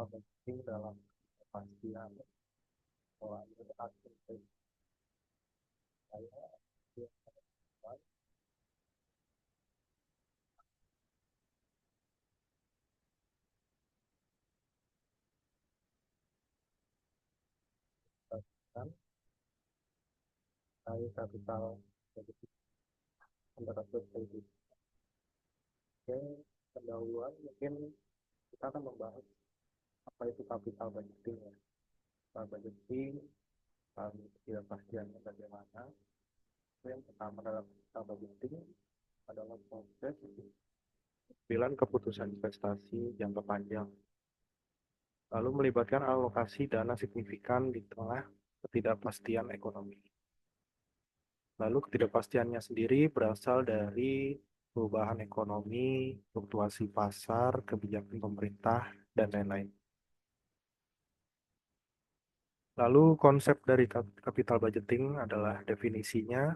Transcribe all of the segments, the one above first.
penting dalam kepastian pola aktif saya kan saya kapital jadi antara itu. Oke, pendahuluan mungkin kita akan membahas apa itu capital budgeting ya. Capital budgeting ketidakpastiannya bagaimana. Yang pertama dalam capital budgeting adalah proses pengambilan keputusan investasi jangka panjang, lalu melibatkan alokasi dana signifikan di tengah ketidakpastian ekonomi. Lalu ketidakpastiannya sendiri berasal dari perubahan ekonomi, fluktuasi pasar, kebijakan pemerintah, dan lain-lain. Lalu konsep dari capital budgeting adalah definisinya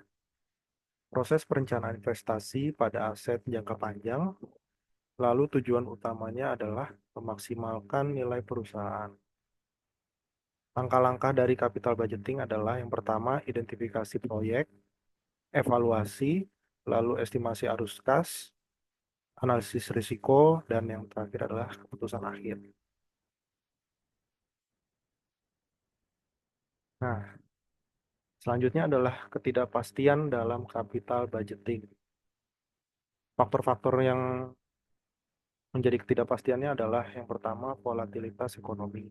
proses perencanaan investasi pada aset jangka panjang, lalu tujuan utamanya adalah memaksimalkan nilai perusahaan. Langkah-langkah dari capital budgeting adalah yang pertama, identifikasi proyek, evaluasi, lalu estimasi arus kas, analisis risiko, dan yang terakhir adalah keputusan akhir. Nah, selanjutnya adalah ketidakpastian dalam capital budgeting. Faktor-faktor yang menjadi ketidakpastiannya adalah yang pertama, volatilitas ekonomi,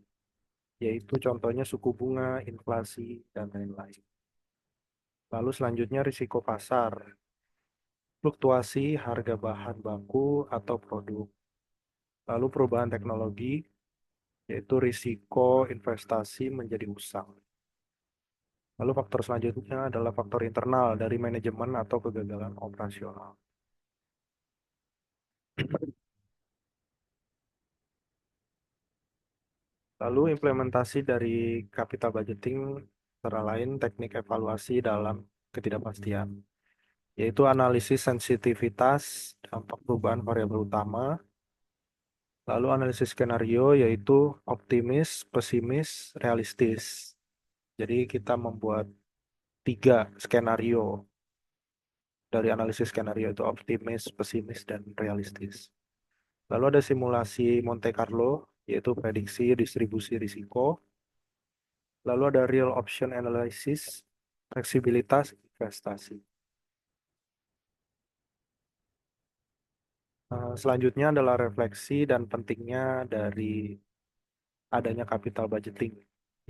yaitu contohnya suku bunga, inflasi, dan lain-lain. Lalu selanjutnya risiko pasar, fluktuasi harga bahan baku atau produk. Lalu perubahan teknologi, yaitu risiko investasi menjadi usang. Lalu faktor selanjutnya adalah faktor internal dari manajemen atau kegagalan operasional. Lalu implementasi dari capital budgeting antara lain teknik evaluasi dalam ketidakpastian, yaitu analisis sensitivitas dampak perubahan variabel utama, lalu analisis skenario yaitu optimis, pesimis, realistis. Jadi kita membuat 3 skenario dari analisis skenario itu optimis, pesimis, dan realistis. Lalu ada simulasi Monte Carlo, yaitu prediksi distribusi risiko. Lalu ada real option analysis, fleksibilitas investasi. Selanjutnya adalah refleksi dan pentingnya dari adanya capital budgeting,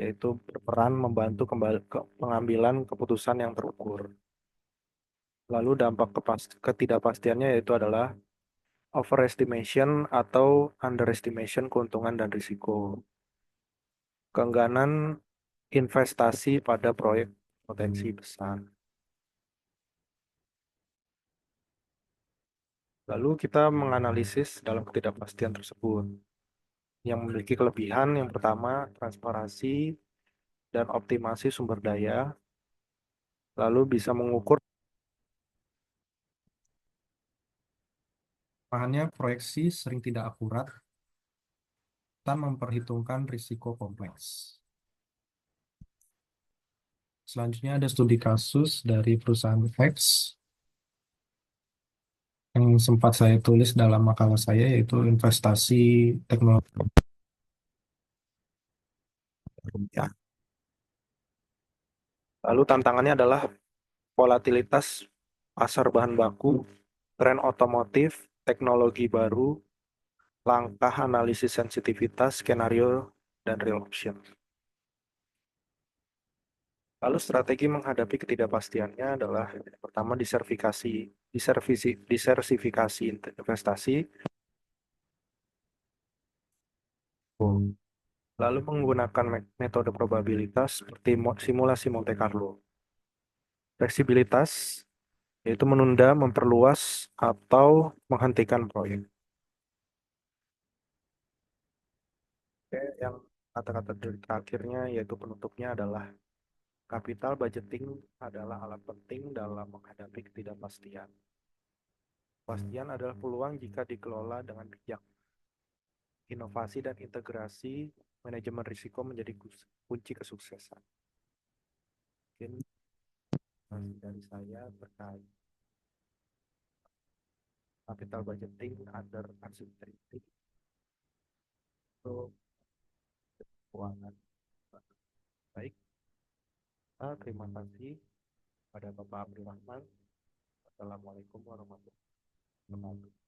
yaitu berperan membantu pengambilan keputusan yang terukur. Lalu dampak ketidakpastiannya yaitu adalah overestimation atau underestimation keuntungan dan risiko. Keengganan investasi pada proyek potensi besar. Lalu kita menganalisis dalam ketidakpastian tersebut. Yang memiliki kelebihan yang pertama, transparansi dan optimasi sumber daya, lalu bisa mengukur bahannya proyeksi sering tidak akurat dan memperhitungkan risiko kompleks. Selanjutnya ada studi kasus dari perusahaan X yang sempat saya tulis dalam makalah saya, yaitu investasi teknologi. Ya. Lalu tantangannya adalah volatilitas pasar bahan baku, tren otomotif, teknologi baru, langkah analisis sensitivitas, skenario, dan real option. Lalu strategi menghadapi ketidakpastiannya adalah yang pertama diversifikasi investasi, lalu menggunakan metode probabilitas seperti simulasi Monte Carlo. Fleksibilitas yaitu menunda, memperluas, atau menghentikan proyek. Oke, yang kata-kata terakhirnya yaitu penutupnya adalah capital budgeting adalah alat penting dalam menghadapi ketidakpastian. Kepastian adalah peluang jika dikelola dengan bijak. inovasi dan integrasi manajemen risiko menjadi kunci kesuksesan. Mungkin dari saya terkait capital budgeting under uncertainty untuk keuangan. Baik, terima kasih pada Bapak Abdul Rahman. Assalamualaikum warahmatullahi wabarakatuh.